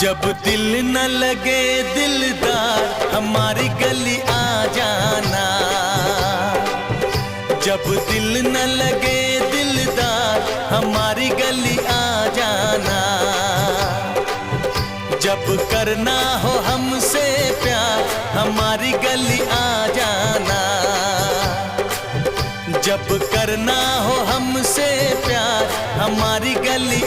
जब दिल न लगे दिलदार हमारी गली आ जाना। जब दिल न लगे दिलदार हमारी गली आ जाना। जब करना हो हमसे प्यार हमारी गली आ जाना। जब करना हो हमसे प्यार हमारी गली